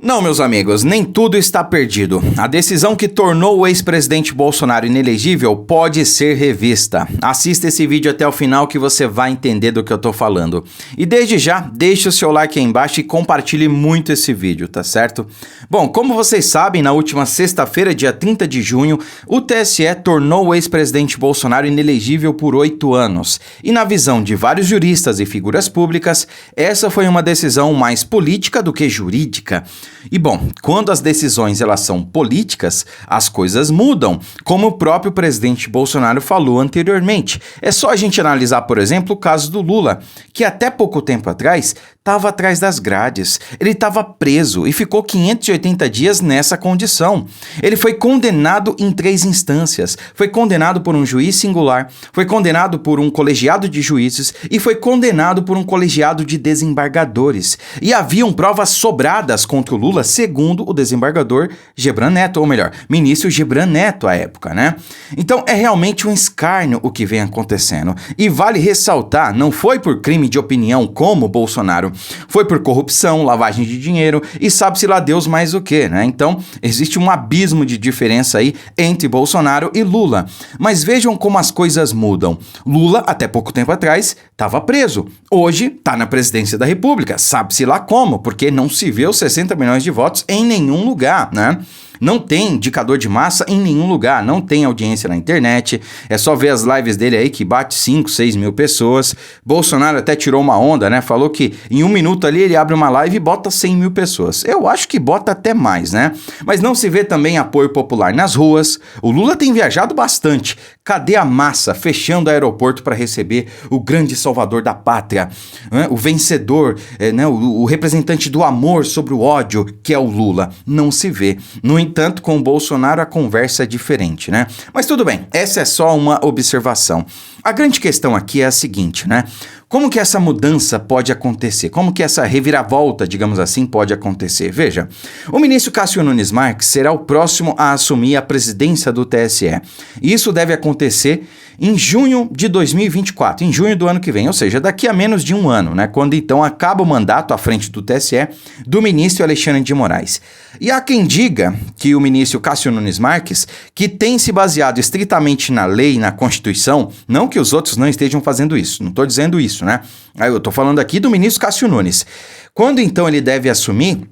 Não, meus amigos, nem tudo está perdido. A decisão que tornou o ex-presidente Bolsonaro inelegível pode ser revista. Assista esse vídeo até o final que você vai entender do que eu tô falando. E desde já, deixe o seu like aí embaixo e compartilhe muito esse vídeo, tá certo? Bom, como vocês sabem, na última sexta-feira, dia 30 de junho, o TSE tornou o ex-presidente Bolsonaro inelegível por 8 anos. E na visão de vários juristas e figuras públicas, essa foi uma decisão mais política do que jurídica. E bom, quando as decisões elas são políticas, as coisas mudam, como o próprio presidente Bolsonaro falou anteriormente. É só a gente analisar, por exemplo, o caso do Lula, que até pouco tempo atrás estava atrás das grades. Ele estava preso e ficou 580 dias nessa condição. Ele foi condenado em 3 instâncias. Foi condenado por um juiz singular, foi condenado por um colegiado de juízes e foi condenado por um colegiado de desembargadores. E haviam provas sobradas contra o Lula, segundo o desembargador Gebran Neto, ou melhor, ministro Gebran Neto à época, né? Então é realmente um escárnio o que vem acontecendo. E vale ressaltar, não foi por crime de opinião como Bolsonaro, foi por corrupção, lavagem de dinheiro e sabe-se lá Deus mais o que, né? Então existe um abismo de diferença aí entre Bolsonaro e Lula. Mas vejam como as coisas mudam. Lula, até pouco tempo atrás, estava preso. Hoje está na presidência da República. Sabe-se lá como, porque não se vê os 60 milhões de votos em nenhum lugar, né? Não tem indicador de massa em nenhum lugar, não tem audiência na internet, é só ver as lives dele aí que bate 5, 6 mil pessoas. Bolsonaro até tirou uma onda, né? Falou que em 1 minuto ali ele abre uma live e bota 100 mil pessoas. Eu acho que bota até mais, né? Mas não se vê também apoio popular nas ruas. O Lula tem viajado bastante. Cadê a massa fechando o aeroporto para receber o grande salvador da pátria, né? O vencedor, né? O representante do amor sobre o ódio, que é o Lula? Não se vê. No entanto, com o Bolsonaro a conversa é diferente, né? Mas tudo bem, essa é só uma observação. A grande questão aqui é a seguinte, né? Como que essa mudança pode acontecer? Como que essa reviravolta, digamos assim, pode acontecer? Veja, o ministro Cássio Nunes Marques será o próximo a assumir a presidência do TSE. E isso deve acontecer em junho de 2024, em junho do ano que vem, ou seja, daqui a menos de 1 ano, né? Quando então acaba o mandato à frente do TSE do ministro Alexandre de Moraes. E há quem diga que o ministro Cássio Nunes Marques, que tem se baseado estritamente na lei e na Constituição, não que os outros não estejam fazendo isso, não estou dizendo isso, né? Eu estou falando aqui do ministro Cássio Nunes. Quando então ele deve assumir,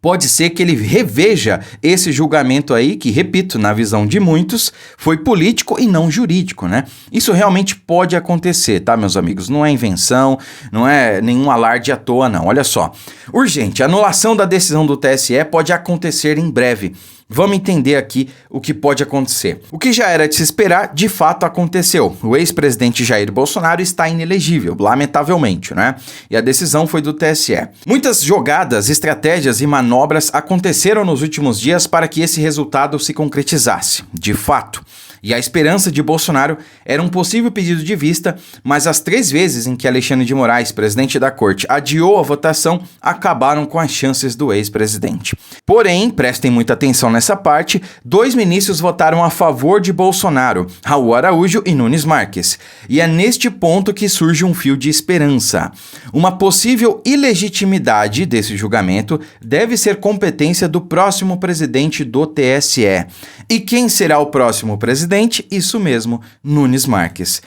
pode ser que ele reveja esse julgamento aí, que, repito, na visão de muitos, foi político e não jurídico, né? Isso realmente pode acontecer, tá, meus amigos? Não é invenção, não é nenhum alarde à toa, não. Olha só. Urgente, a anulação da decisão do TSE pode acontecer em breve. Vamos entender aqui o que pode acontecer. O que já era de se esperar, de fato aconteceu. O ex-presidente Jair Bolsonaro está inelegível, lamentavelmente, né? E a decisão foi do TSE. Muitas jogadas, estratégias e manobras aconteceram nos últimos dias para que esse resultado se concretizasse, de fato. E a esperança de Bolsonaro era um possível pedido de vista, mas as 3 vezes em que Alexandre de Moraes, presidente da corte, adiou a votação, acabaram com as chances do ex-presidente. Porém, prestem muita atenção nessa parte, 2 ministros votaram a favor de Bolsonaro, Raul Araújo e Nunes Marques. E é neste ponto que surge um fio de esperança. Uma possível ilegitimidade desse julgamento deve ser competência do próximo presidente do TSE. E quem será o próximo presidente? Isso mesmo, Nunes Marques.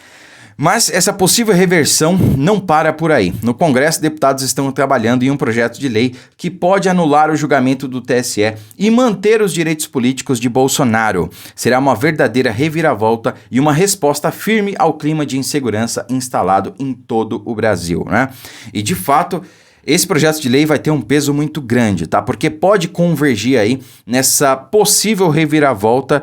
Mas essa possível reversão não para por aí. No Congresso, deputados estão trabalhando em um projeto de lei que pode anular o julgamento do TSE e manter os direitos políticos de Bolsonaro. Será uma verdadeira reviravolta e uma resposta firme ao clima de insegurança instalado em todo o Brasil, né? E de fato, esse projeto de lei vai ter um peso muito grande, tá? Porque pode convergir aí nessa possível reviravolta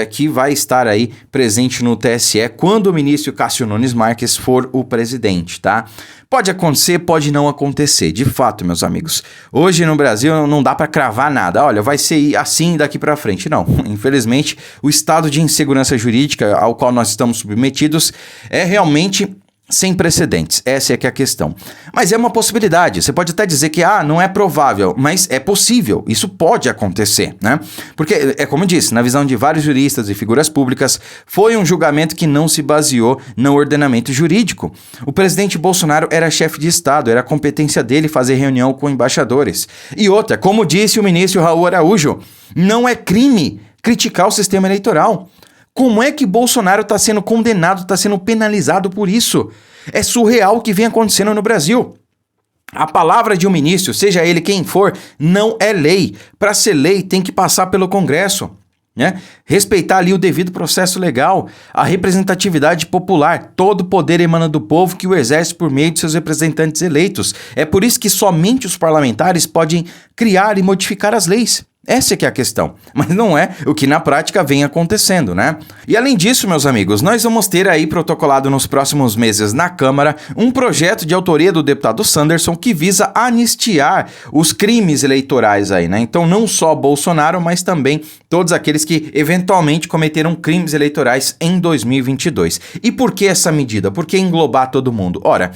que vai estar aí presente no TSE quando o ministro Cássio Nunes Marques for o presidente, tá? Pode acontecer, pode não acontecer, de fato, meus amigos. Hoje no Brasil não dá para cravar nada. Olha, vai ser assim daqui para frente. Não, infelizmente, o estado de insegurança jurídica ao qual nós estamos submetidos é realmente sem precedentes, essa é que é a questão. Mas é uma possibilidade, você pode até dizer que não é provável, mas é possível, isso pode acontecer, né? Porque, como eu disse, na visão de vários juristas e figuras públicas, foi um julgamento que não se baseou no ordenamento jurídico. O presidente Bolsonaro era chefe de Estado, era a competência dele fazer reunião com embaixadores. E outra, como disse o ministro Raul Araújo, não é crime criticar o sistema eleitoral. Como é que Bolsonaro está sendo condenado, está sendo penalizado por isso? É surreal o que vem acontecendo no Brasil. A palavra de um ministro, seja ele quem for, não é lei. Para ser lei, tem que passar pelo Congresso, né? Respeitar ali o devido processo legal, a representatividade popular. Todo poder emana do povo que o exerce por meio de seus representantes eleitos. É por isso que somente os parlamentares podem criar e modificar as leis. Essa é que é a questão, mas não é o que na prática vem acontecendo, né? E além disso, meus amigos, nós vamos ter aí protocolado nos próximos meses na Câmara um projeto de autoria do deputado Sanderson que visa anistiar os crimes eleitorais aí, né? Então não só Bolsonaro, mas também todos aqueles que eventualmente cometeram crimes eleitorais em 2022. E por que essa medida? Por que englobar todo mundo? Ora,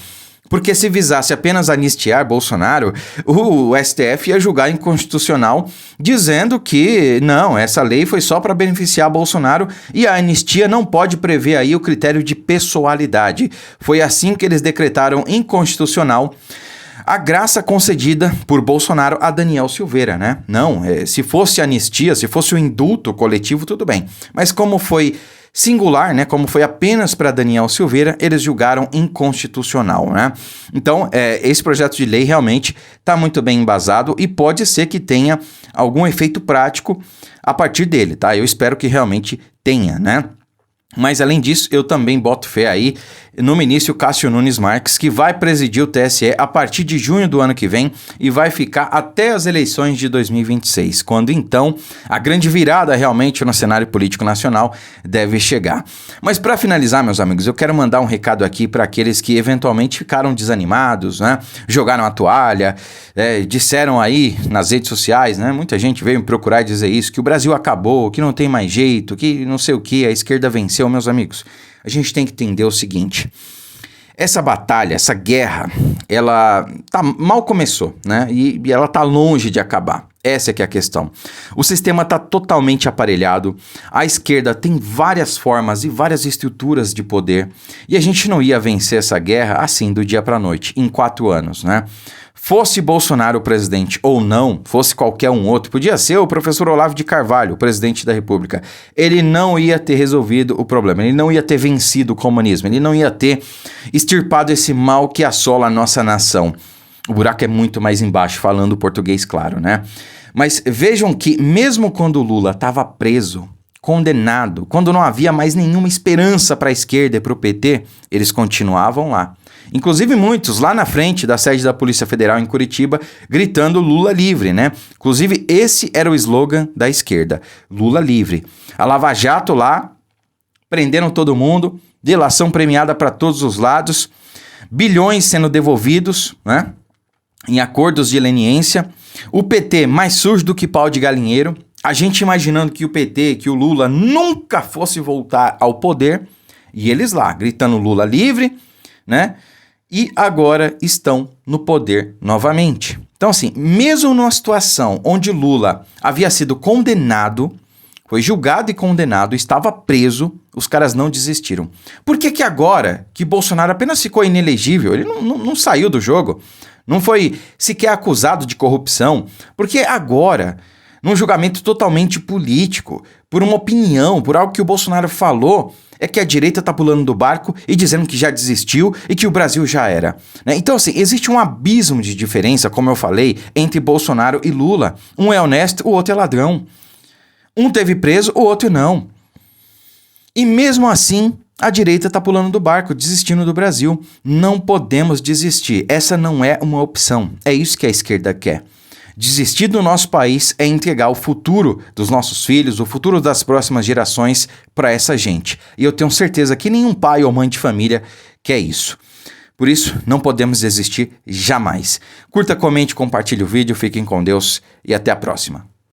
porque se visasse apenas anistiar Bolsonaro, o STF ia julgar inconstitucional, dizendo que não, essa lei foi só para beneficiar Bolsonaro e a anistia não pode prever aí o critério de pessoalidade. Foi assim que eles decretaram inconstitucional a graça concedida por Bolsonaro a Daniel Silveira, né? Não, se fosse anistia, se fosse o indulto coletivo, tudo bem. Mas como foi singular, né, como foi apenas para Daniel Silveira, eles julgaram inconstitucional, né? Então, esse projeto de lei realmente está muito bem embasado e pode ser que tenha algum efeito prático a partir dele, tá? Eu espero que realmente tenha, né? Mas além disso, eu também boto fé aí no ministro Cássio Nunes Marques, que vai presidir o TSE a partir de junho do ano que vem e vai ficar até as eleições de 2026, quando então a grande virada realmente no cenário político nacional deve chegar. Mas para finalizar, meus amigos, eu quero mandar um recado aqui para aqueles que eventualmente ficaram desanimados, né? Jogaram a toalha, disseram aí nas redes sociais, né? Muita gente veio me procurar dizer isso, que o Brasil acabou, que não tem mais jeito, que não sei o que, a esquerda venceu. Meus amigos, a gente tem que entender o seguinte: essa batalha, essa guerra, ela mal começou, né? E ela tá longe de acabar. Essa é que é a questão. O sistema está totalmente aparelhado, a esquerda tem várias formas e várias estruturas de poder, e a gente não ia vencer essa guerra assim do dia para a noite, em 4 anos, né? Fosse Bolsonaro o presidente ou não, fosse qualquer um outro, podia ser o professor Olavo de Carvalho, o presidente da República, ele não ia ter resolvido o problema, ele não ia ter vencido o comunismo, ele não ia ter extirpado esse mal que assola a nossa nação. O buraco é muito mais embaixo, falando português claro, né? Mas vejam que mesmo quando o Lula estava preso, condenado, quando não havia mais nenhuma esperança para a esquerda e para o PT, eles continuavam lá. Inclusive muitos lá na frente da sede da Polícia Federal em Curitiba, gritando Lula livre, né? Inclusive esse era o slogan da esquerda, Lula livre. A Lava Jato lá, prenderam todo mundo, delação premiada para todos os lados, bilhões sendo devolvidos, né? Em acordos de leniência, o PT mais sujo do que pau de galinheiro, a gente imaginando que o PT, que o Lula nunca fosse voltar ao poder, e eles lá, gritando Lula livre, né? E agora estão no poder novamente. Então assim, mesmo numa situação onde Lula havia sido condenado, foi julgado e condenado, estava preso, os caras não desistiram. Por que agora que Bolsonaro apenas ficou inelegível, ele não saiu do jogo, não foi sequer acusado de corrupção? Porque agora, num julgamento totalmente político, por uma opinião, por algo que o Bolsonaro falou, é que a direita tá pulando do barco e dizendo que já desistiu e que o Brasil já era, né? Então assim, existe um abismo de diferença, como eu falei, entre Bolsonaro e Lula. Um é honesto, o outro é ladrão. Um teve preso, o outro não. E mesmo assim, a direita tá pulando do barco, desistindo do Brasil. Não podemos desistir. Essa não é uma opção. É isso que a esquerda quer. Desistir do nosso país é entregar o futuro dos nossos filhos, o futuro das próximas gerações para essa gente. E eu tenho certeza que nenhum pai ou mãe de família quer isso. Por isso, não podemos desistir jamais. Curta, comente, compartilhe o vídeo, fiquem com Deus e até a próxima.